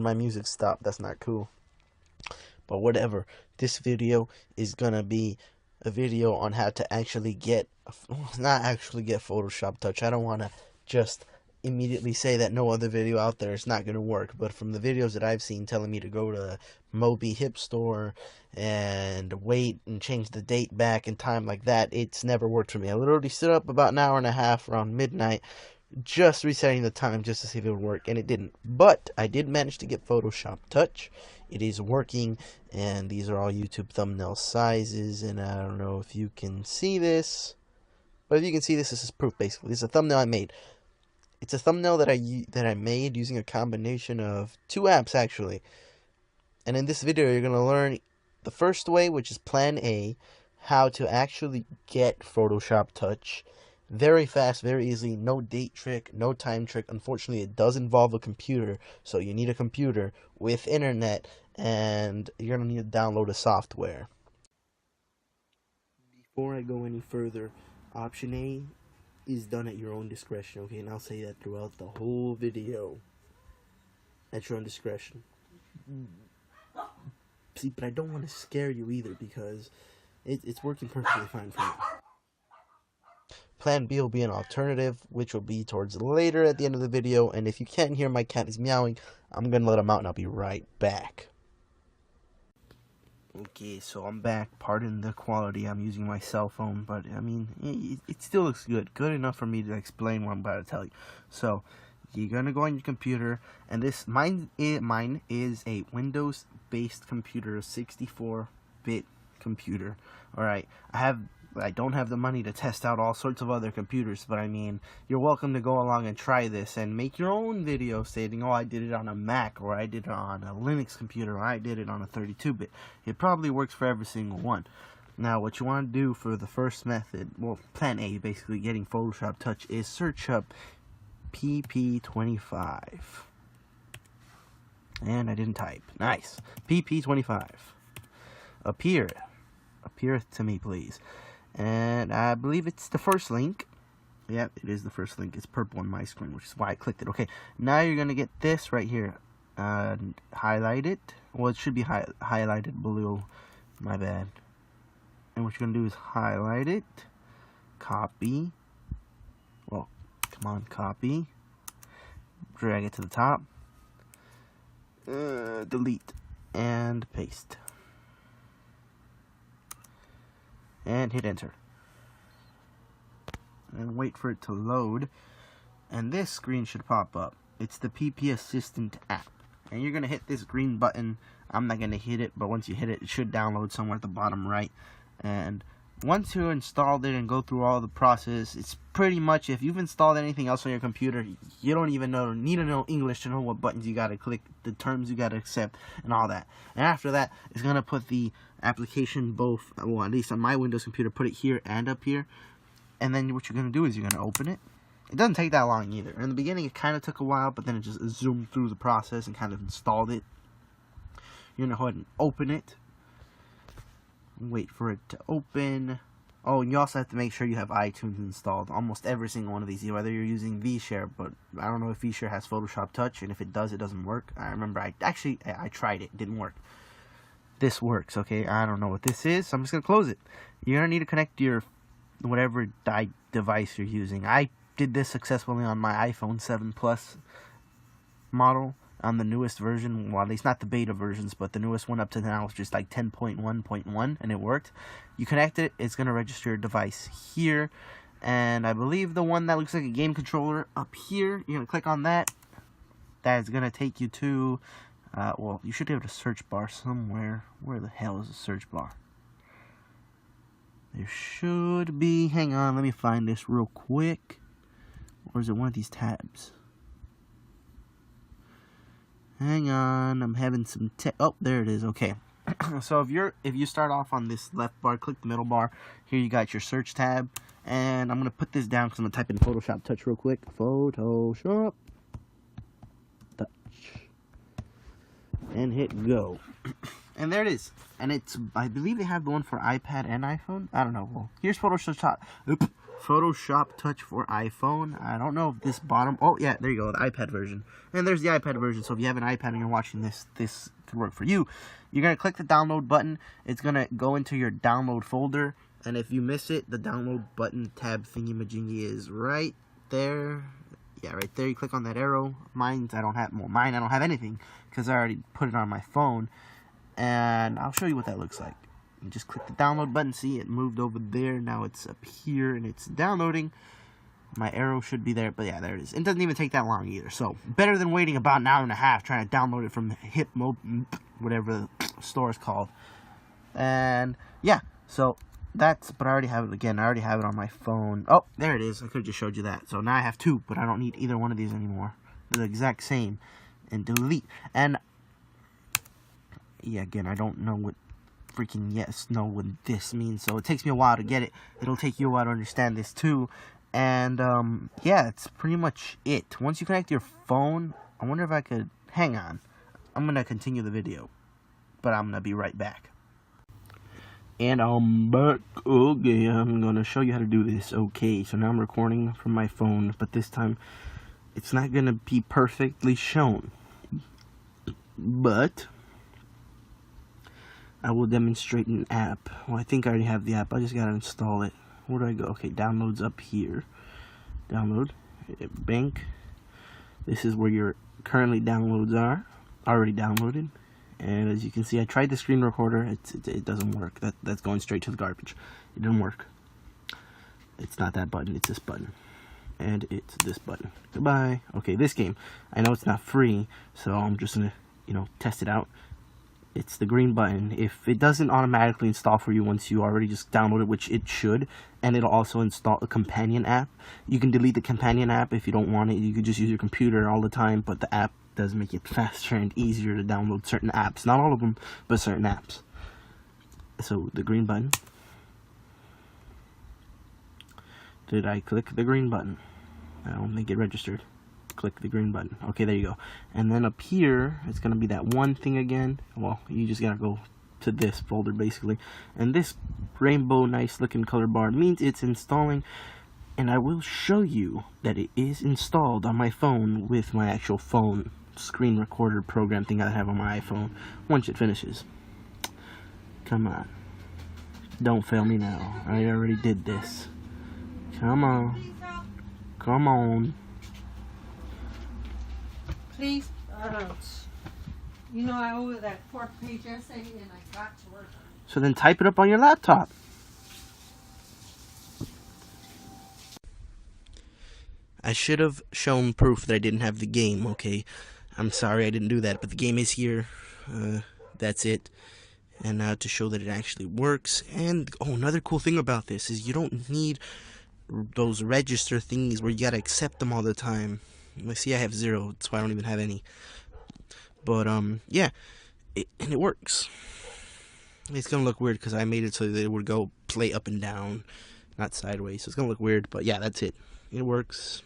my music stopped. That's not cool. But whatever. This video is gonna be a video on how to actually get, not actually get Photoshop Touch. I don't want to just immediately say that no other video out there is not going to work, but from the videos that I've seen telling me to go to Moby Hip Store and wait and change the date back in time like that, it's never worked for me. I literally stood up about an hour and a half around midnight just resetting the time just to see if it would work, and it didn't. But I did manage to get Photoshop Touch. It is working, and these are all YouTube thumbnail sizes, and I don't know if you can see this, but if you can see this, this is proof basically. This is a thumbnail I made. It's a thumbnail that I made using a combination of two apps actually. And in this video you're going to learn the first way, which is plan A, how to actually get Photoshop Touch. Very fast, very easy, no date trick, no time trick. Unfortunately, it does involve a computer, so you need a computer with internet, and you're going to need to download a software. Before I go any further, option A is done at your own discretion, okay? And I'll say that throughout the whole video. At your own discretion. See, but I don't want to scare you either, because it's working perfectly fine for me. Plan B will be an alternative, which will be towards later at the end of the video. And if you can't hear my cat is meowing, I'm going to let him out and I'll be right back. Okay, so I'm back. Pardon the quality. I'm using my cell phone, but I mean, it still looks good. Good enough for me to explain what I'm about to tell you. So, you're going to go on your computer, and mine is a Windows-based computer, a 64-bit computer. Alright, I don't have the money to test out all sorts of other computers, but I mean, you're welcome to go along and try this and make your own video stating, oh, I did it on a Mac, or I did it on a Linux computer, or I did it on a 32-bit. It probably works for every single one. Now, what you want to do for the first method, well, plan A, basically getting Photoshop Touch, is search up PP25. And I didn't type. Nice. PP25. Appeareth to me, please. And I believe it's the first link. Yep, it is the first link. It's purple on my screen, which is why I clicked it. Okay, now you're going to get this right here. Highlight it. Well, it should be highlighted blue. My bad. And what you're going to do is highlight it. Copy. Well, come on, copy. Drag it to the top. Delete. And paste. And hit enter. And wait for it to load. And this screen should pop up. It's the PP Assistant app. And you're going to hit this green button. I'm not going to hit it, but once you hit it, it should download somewhere at the bottom right. And once you installed it and go through all the process, it's pretty much, if you've installed anything else on your computer, you don't even need to know English to know what buttons you got to click, the terms you got to accept, and all that. And after that, it's going to put the application both, well, at least on my Windows computer, put it here and up here. And then what you're going to do is you're going to open it. It doesn't take that long either. In the beginning, it kind of took a while, but then it just zoomed through the process and kind of installed it. You're going to go ahead and open it. Wait for it to open. Oh, and you also have to make sure you have iTunes installed. Almost every single one of these, whether you're using VShare, but I don't know if VShare has Photoshop Touch, and if it does, it doesn't work. I remember I tried it. It didn't work. This works, okay? I don't know what this is, so I'm just going to close it. You're going to need to connect your whatever device you're using. I did this successfully on my iPhone 7 Plus model. On the newest version, well, at least not the beta versions, but the newest one up to now is just like 10.1.1, and it worked. You connect it, it's going to register your device here, and I believe the one that looks like a game controller up here, you're going to click on that. That is going to take you to, well, you should have a search bar somewhere. Where the hell is the search bar? There should be, hang on, let me find this real quick. Or is it one of these tabs? Hang on, I'm having some oh, there it is. Okay. So if you start off on this left bar, click the middle bar. Here you got your search tab, and I'm gonna put this down because I'm gonna type in Photoshop Touch real quick. Photoshop Touch, and hit go. And there it is. And it's, I believe they have the one for iPad and iPhone. I don't know. Well, here's Photoshop Photoshop Touch for iPhone. I don't know if this bottom... Oh, yeah, there you go, the iPad version. And there's the iPad version, so if you have an iPad and you're watching this, this could work for you. You're going to click the download button. It's going to go into your download folder. And if you miss it, the download button tab thingy-majingy is right there. Yeah, right there. You click on that arrow. Mine, I don't have anything because I already put it on my phone. And I'll show you what that looks like. You just click the download button. See, it moved over there. Now it's up here and it's downloading. My arrow should be there, but yeah, there it is. It doesn't even take that long either. So better than waiting about an hour and a half trying to download it from the whatever the store is called. And yeah, so that's, but I already have it again. I already have it on my phone. Oh, there it is. I could have just showed you that. So now I have two, but I don't need either one of these anymore. They're the exact same. And delete. And yeah, again, I don't know what freaking what this means, so it takes me a while to get it. It'll take you a while to understand this too. And yeah, it's pretty much it. Once you connect your phone, I wonder if I could hang on. I'm gonna continue the video, but I'm gonna be right back. And I'm back. Okay, I'm gonna show you how to do this. Okay, so now I'm recording from my phone, but this time it's not gonna be perfectly shown, but I will demonstrate an app. Well, I think I already have the app. I just gotta install it. Where do I go? Okay, downloads up here. Download. Bank. This is where your currently downloads are. Already downloaded. And as you can see, I tried the screen recorder. It doesn't work. That's going straight to the garbage. It didn't work. It's not that button. It's this button. And it's this button. Goodbye. Okay, this game. I know it's not free, so I'm just gonna, test it out. It's the green button. If it doesn't automatically install for you once you already just download it, which it should, and it'll also install a companion app. You can delete the companion app if you don't want it. You could just use your computer all the time, but the app does make it faster and easier to download certain apps. Not all of them, but certain apps. So, the green button. Did I click the green button? I don't think it registered. Click the green button. Okay, there you go. And then up here, it's going to be that one thing again. Well, you just got to go to this folder, basically. And this rainbow, nice looking color bar means it's installing. And I will show you that it is installed on my phone with my actual phone screen recorder program thing I have on my iPhone once it finishes. Come on. Don't fail me now. I already did this. Come on. Come on. Please, I owe that 4-page essay and I got to work on it. So then type it up on your laptop. I should have shown proof that I didn't have the game, okay? I'm sorry I didn't do that, but the game is here. That's it. And now to show that it actually works. And, another cool thing about this is you don't need those register thingies where you gotta accept them all the time. See, I have 0, that's why I don't even have any. But, yeah, and it works. It's gonna look weird because I made it so that it would go play up and down, not sideways. So it's gonna look weird, but yeah, that's it. It works.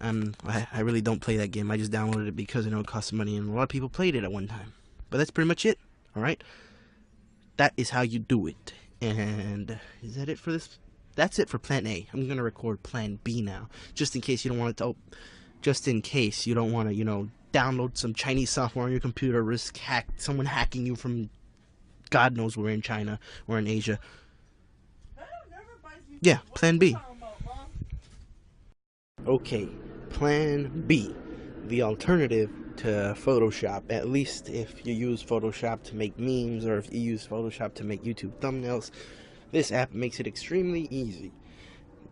I really don't play that game. I just downloaded it because I know it costs money, and a lot of people played it at one time. But that's pretty much it, alright? That is how you do it. And is that it for this? That's it for plan A. I'm going to record plan B now. Just in case you don't want to, download some Chinese software on your computer, risk someone hacking you from God knows where in China or in Asia. Yeah, plan B. Okay, plan B. The alternative to Photoshop, at least if you use Photoshop to make memes or if you use Photoshop to make YouTube thumbnails. This app makes it extremely easy.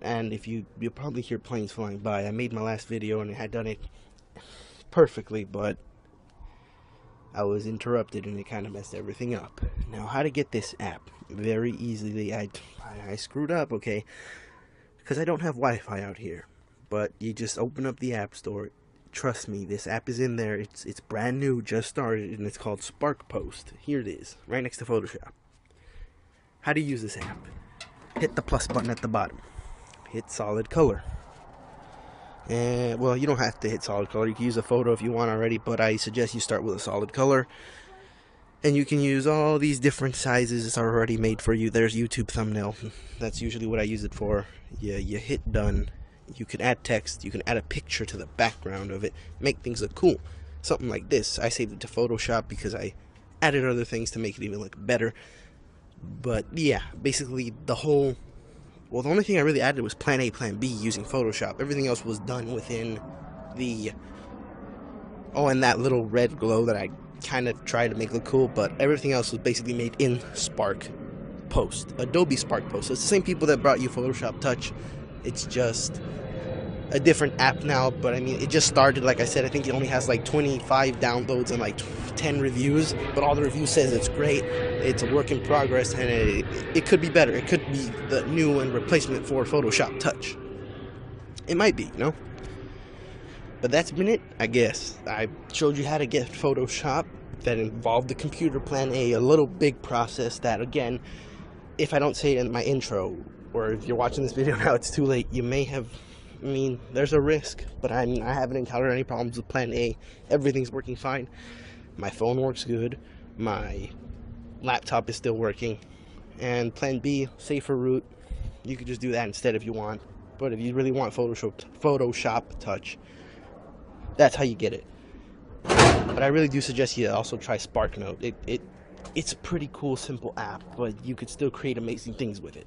And if you'll probably hear planes flying by. I made my last video and I had done it perfectly, but I was interrupted and it kind of messed everything up. Now, how to get this app? Very easily. I screwed up, okay? Because I don't have Wi-Fi out here. But you just open up the App Store. Trust me, this app is in there. It's brand new, just started, and it's called Spark Post. Here it is, right next to Photoshop. How do you use this app? Hit the plus button at the bottom. Hit solid color. And, well, you don't have to hit solid color. You can use a photo if you want already, but I suggest you start with a solid color. And you can use all these different sizes. It's already made for you. There's YouTube thumbnail. That's usually what I use it for. You hit done. You can add text. You can add a picture to the background of it. Make things look cool. Something like this. I saved it to Photoshop because I added other things to make it even look better. But yeah, basically the only thing I really added was plan A, plan B using Photoshop. Everything else was done within the... Oh, and that little red glow that I kind of tried to make look cool, but everything else was basically made in Spark Post, Adobe Spark Post. So it's the same people that brought you Photoshop Touch. It's just a different app now, but I mean, it just started. Like I said, I think it only has like 25 downloads and like 10 reviews, but all the reviews says it's great. It's a work in progress, and it could be better. It could be the new and replacement for Photoshop Touch. It might be, you know? But that's been it, I guess. I showed you how to get Photoshop. That involved the computer plan A little big process that, again, if I don't say it in my intro, or if you're watching this video now, it's too late. You may have, I mean, there's a risk, but I haven't encountered any problems with plan A. Everything's working fine. My phone works good. My laptop is still working. And plan B, safer route. You could just do that instead if you want. But if you really want Photoshop Touch, that's how you get it. But I really do suggest you also try SparkNote. It's a pretty cool, simple app, but you could still create amazing things with it.